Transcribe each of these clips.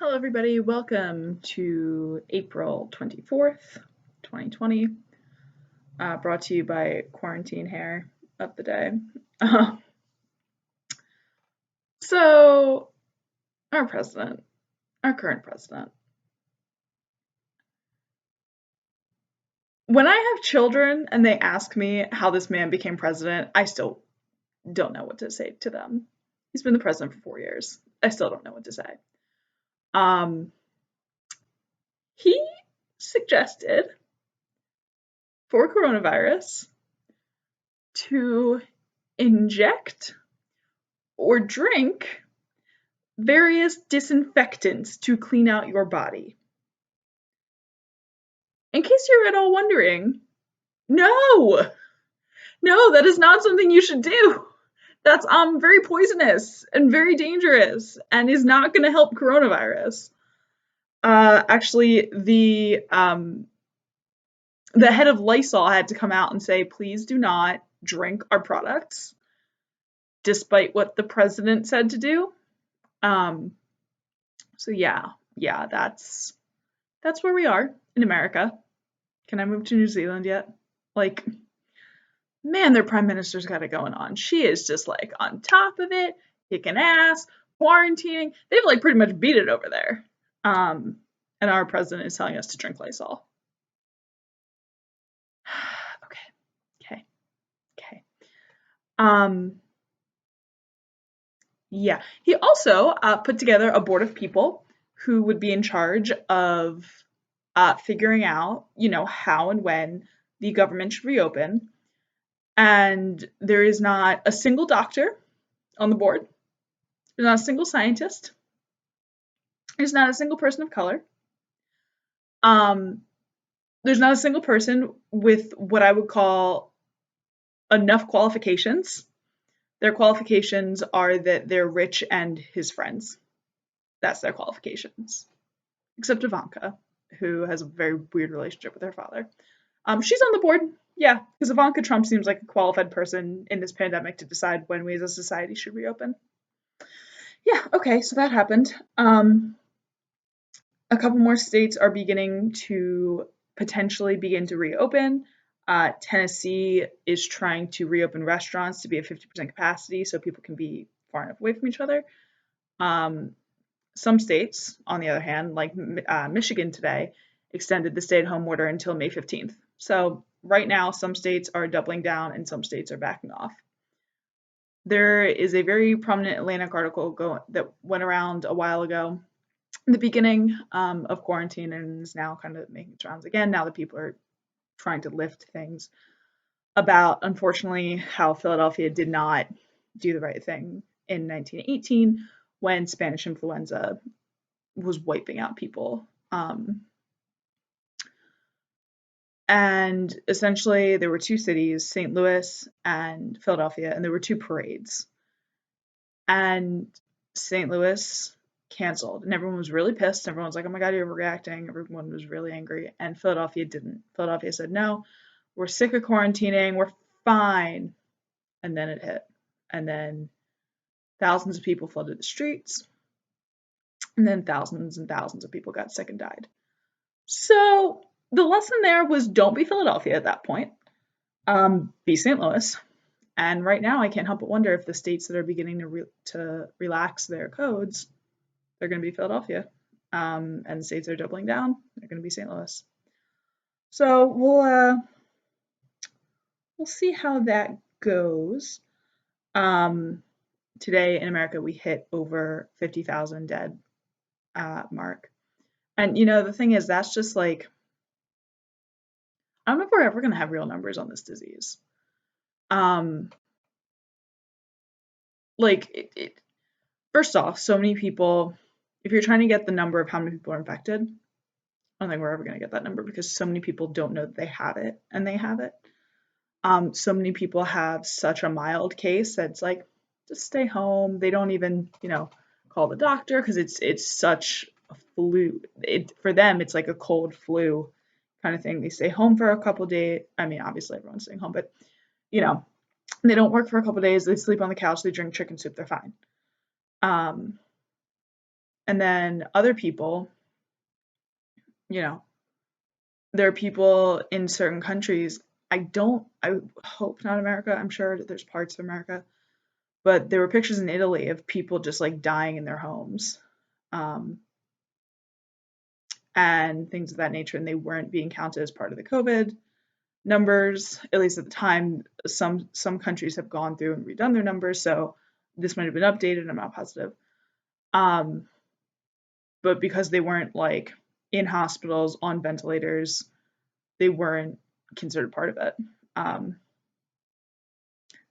Hello, everybody. Welcome to April 24th, 2020, brought to you by Quarantine Hair of the Day. Uh, so, our president, our current president, when I have children and they ask me how this man became president, I still don't know what to say to them. He's been the president for 4 years. I still don't know what to say. Um, he suggested for coronavirus to inject or drink various disinfectants to clean out your body. In case you're at all wondering, no, that is not something you should do. That's very poisonous and very dangerous and is not going to help coronavirus. Actually, the head of Lysol had to come out and say, please do not drink our products, despite what the president said to do. So yeah, that's where we are in America. Can I move to New Zealand yet? Like, man, their prime minister's got it going on. She is just like on top of it, kicking ass, quarantining. They've like pretty much beat it over there. And our president is telling us to drink Lysol. Okay. Yeah. He also put together a board of people who would be in charge of figuring out, how and when the government should reopen. And there is not a single doctor on the board. There's not a single scientist. There's not a single person of color. There's not a single person with what I would call enough qualifications. Their qualifications are that they're rich and his friends. That's their qualifications. Except Ivanka, who has a very weird relationship with her father. She's on the board, yeah, because Ivanka Trump seems like a qualified person in this pandemic to decide when we as a society should reopen. Yeah, okay, so that happened. A couple more states are beginning to potentially begin to reopen. Tennessee is trying to reopen restaurants to be at 50% capacity so people can be far enough away from each other. Some states, on the other hand, like Michigan today, extended the stay-at-home order until May 15th. So right now, some states are doubling down and some states are backing off. There is a very prominent Atlantic article that went around a while ago, in the beginning of quarantine, and is now kind of making its rounds again now that people are trying to lift things, about, unfortunately, how Philadelphia did not do the right thing in 1918 when Spanish influenza was wiping out people. And essentially, there were two cities, St. Louis and Philadelphia, and there were two parades. And St. Louis canceled, and everyone was really pissed. Everyone was like, oh my God, you're overreacting. Everyone was really angry. And Philadelphia didn't. Philadelphia said, no, we're sick of quarantining. We're fine. And then it hit. And then thousands of people flooded the streets. And then thousands and thousands of people got sick and died. So the lesson there was don't be Philadelphia at that point. Be St. Louis. And right now, I can't help but wonder if the states that are beginning to relax their codes, they're going to be Philadelphia. And the states that are doubling down, they're going to be St. Louis. So we'll see how that goes. Today in America, we hit over 50,000 dead mark. And, the thing is, that's just like, I don't know if we're ever going to have real numbers on this disease. First off, so many people, if you're trying to get the number of how many people are infected, I don't think we're ever going to get that number because so many people don't know that they have it and they have it. So many people have such a mild case that it's like, just stay home. They don't even, call the doctor because it's such a flu. For them, it's like a cold flu kind of thing. They stay home for a couple days. I mean, obviously everyone's staying home, but they don't work for a couple days. They sleep on the couch. They drink chicken soup. They're fine. And then other people, you know, there are people in certain countries. I hope not America. I'm sure that there's parts of America, but there were pictures in Italy of people just like dying in their homes, um, and things of that nature, and they weren't being counted as part of the COVID numbers, at least at the time. Some countries have gone through and redone their numbers, so this might have been updated. I'm not positive. But because they weren't like in hospitals on ventilators, they weren't considered part of it.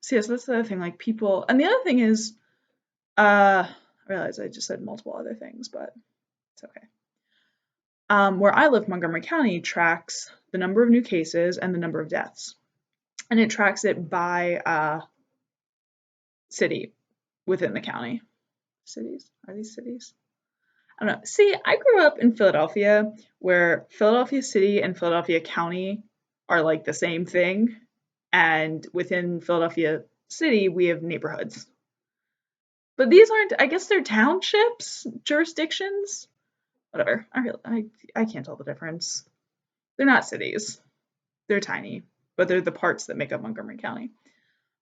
So yes, that's the other thing. Like people, and the other thing is, I realize I just said multiple other things, but it's okay. Where I live, Montgomery County tracks the number of new cases and the number of deaths, and it tracks it by city within the county. Cities? Are these cities? I don't know. See, I grew up in Philadelphia, where Philadelphia City and Philadelphia County are like the same thing, and within Philadelphia City, we have neighborhoods. But these aren't, I guess they're townships, jurisdictions, whatever. I can't tell the difference. They're not cities. They're tiny, but they're the parts that make up Montgomery County.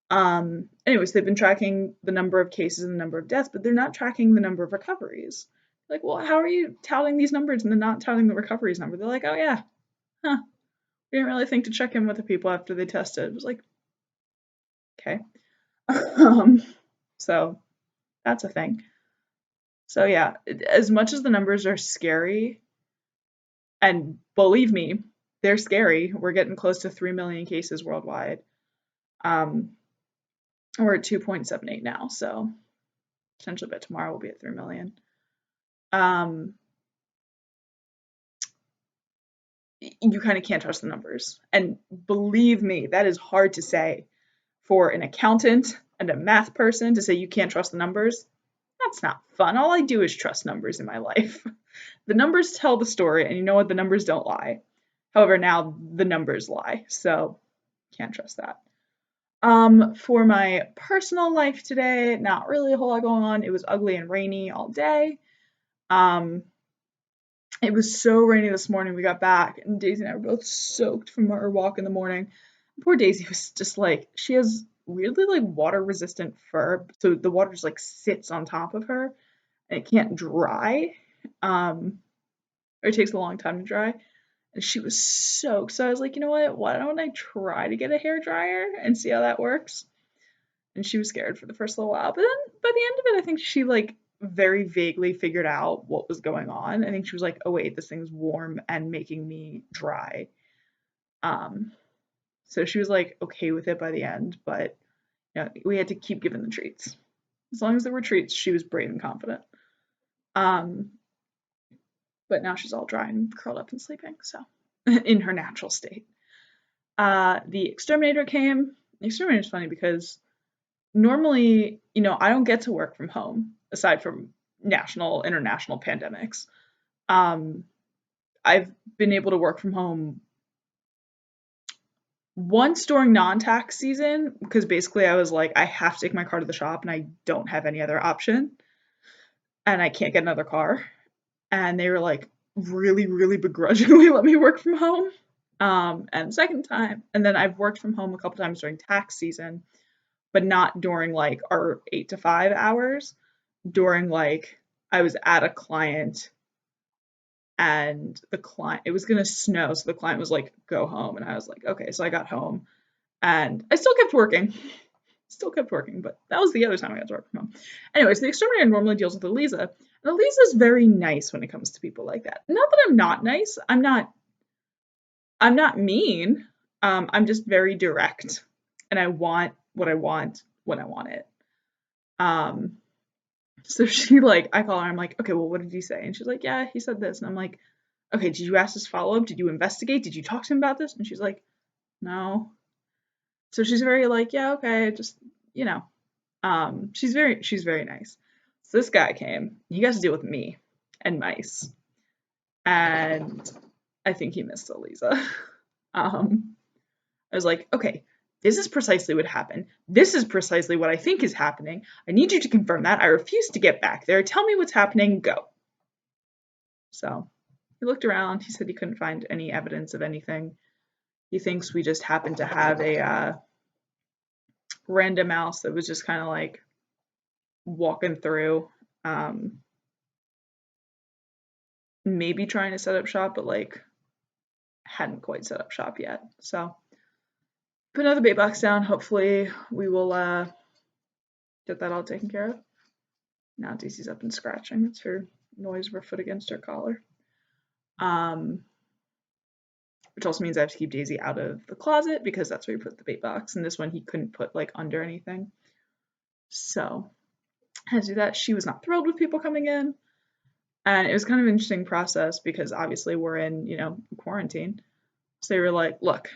Anyways, they've been tracking the number of cases and the number of deaths, but they're not tracking the number of recoveries. Like, well, how are you touting these numbers and then not touting the recoveries number? They're like, oh yeah, we didn't really think to check in with the people after they tested. It was like, okay. So that's a thing. So yeah, as much as the numbers are scary, and believe me, they're scary. We're getting close to 3 million cases worldwide. We're at 2.78 now, so potentially by tomorrow we'll be at 3 million. You kind of can't trust the numbers. And believe me, that is hard to say for an accountant and a math person to say you can't trust the numbers. That's not fun. All I do is trust numbers in my life. The numbers tell the story, and you know what? The numbers don't lie. However, now the numbers lie, so can't trust that. For my personal life today, not really a whole lot going on. It was ugly and rainy all day. It was so rainy this morning. We got back, and Daisy and I were both soaked from our walk in the morning. Poor Daisy was just like, she has weirdly like water resistant fur, so the water just like sits on top of her and it can't dry. Or it takes a long time to dry. And she was soaked. So I was like, you know what? Why don't I try to get a hair dryer and see how that works? And she was scared for the first little while. But then by the end of it, I think she like very vaguely figured out what was going on. I think she was like, oh wait, this thing's warm and making me dry. So she was like okay with it by the end, but you know, we had to keep giving the treats. As long as there were treats, she was brave and confident. But now she's all dry and curled up and sleeping, so in her natural state. The exterminator came. The exterminator's funny because normally, you know, I don't get to work from home aside from national, international pandemics. I've been able to work from home once during non-tax season because basically I was like, I have to take my car to the shop and I don't have any other option and I can't get another car. And they were like really, really begrudgingly let me work from home. And second time, and then I've worked from home a couple times during tax season, but not during like our 8 to 5 hours. During like I was at a client and it was gonna snow, so the client was like, go home, and I was like, okay, so I got home and I still kept working. But that was the other time I got to work from home. Anyways, the exterminator normally deals with Eliza, and Eliza's very nice when it comes to people like that. Not that I'm not nice. I'm not mean. I'm just very direct, and I want what I want when I want it. So she like, I call her, I'm like, okay, well, what did he say? And she's like, yeah, he said this. And I'm like, okay, did you ask this follow-up? Did you investigate? Did you talk to him about this? And she's like, no. So she's very like, yeah, okay, just, you know. She's very nice. So this guy came. He got to deal with me and mice. And I think he missed Eliza. I was like, okay, this is precisely what happened. This is precisely what I think is happening. I need you to confirm that. I refuse to get back there. Tell me what's happening. Go. So he looked around. He said he couldn't find any evidence of anything. He thinks we just happened to have a random mouse that was just kind of like walking through, um, maybe trying to set up shop, but like hadn't quite set up shop yet. So put another bait box down. Hopefully we will get that all taken care of. Now Daisy's up and scratching. It's her noise of her foot against her collar. Which also means I have to keep Daisy out of the closet because that's where we put the bait box. And this one he couldn't put like under anything. So I had to do that. She was not thrilled with people coming in. And it was kind of an interesting process because obviously we're in, quarantine. So they were like, look,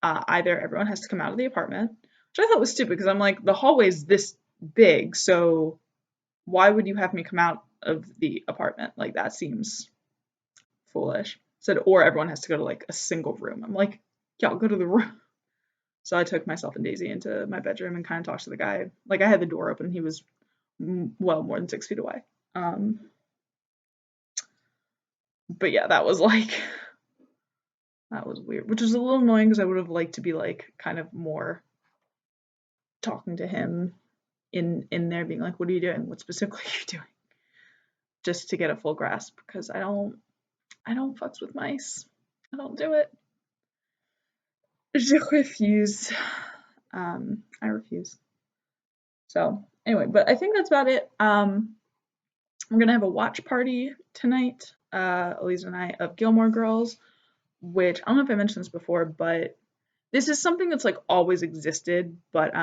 either everyone has to come out of the apartment, which I thought was stupid because I'm like, the hallway's this big, so why would you have me come out of the apartment? Like, that seems foolish. Said, or everyone has to go to like a single room. I'm like, y'all go to the room. So I took myself and Daisy into my bedroom and kind of talked to the guy. Like, I had the door open. He was well more than 6 feet away. But yeah, that was weird, which was a little annoying because I would have liked to be like kind of more talking to him in there, being like, what are you doing? What specifically are you doing? Just to get a full grasp, because I don't fucks with mice. I don't do it. Je refuse. I refuse. So anyway, but I think that's about it. We're gonna have a watch party tonight, Elisa and I, of Gilmore Girls, which I don't know if I mentioned this before, but this is something that's like always existed, but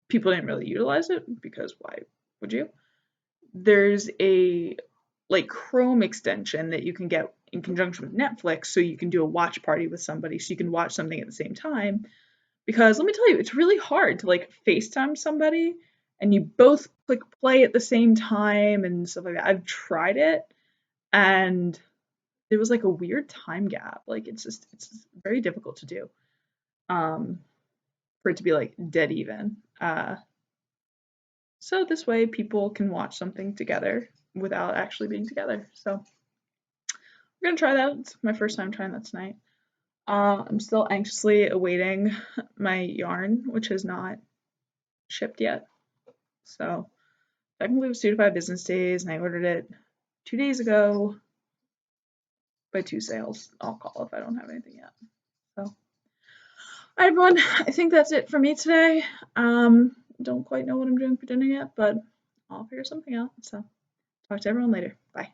people didn't really utilize it because why would you? There's a like Chrome extension that you can get in conjunction with Netflix, so you can do a watch party with somebody, so you can watch something at the same time. Because let me tell you, it's really hard to like FaceTime somebody and you both click play at the same time and stuff like that. I've tried it and there was like a weird time gap. Like it's very difficult to do. For it to be like dead even. So this way people can watch something together without actually being together. So we're gonna try that. It's my first time trying that tonight. I'm still anxiously awaiting my yarn, which has not shipped yet. So technically it was 2 to 5 business days, and I ordered it 2 days ago by 2 sales. I'll call if I don't have anything yet. So, all right, everyone. I think that's it for me today. Don't quite know what I'm doing for dinner yet, but I'll figure something out. So, talk to everyone later. Bye.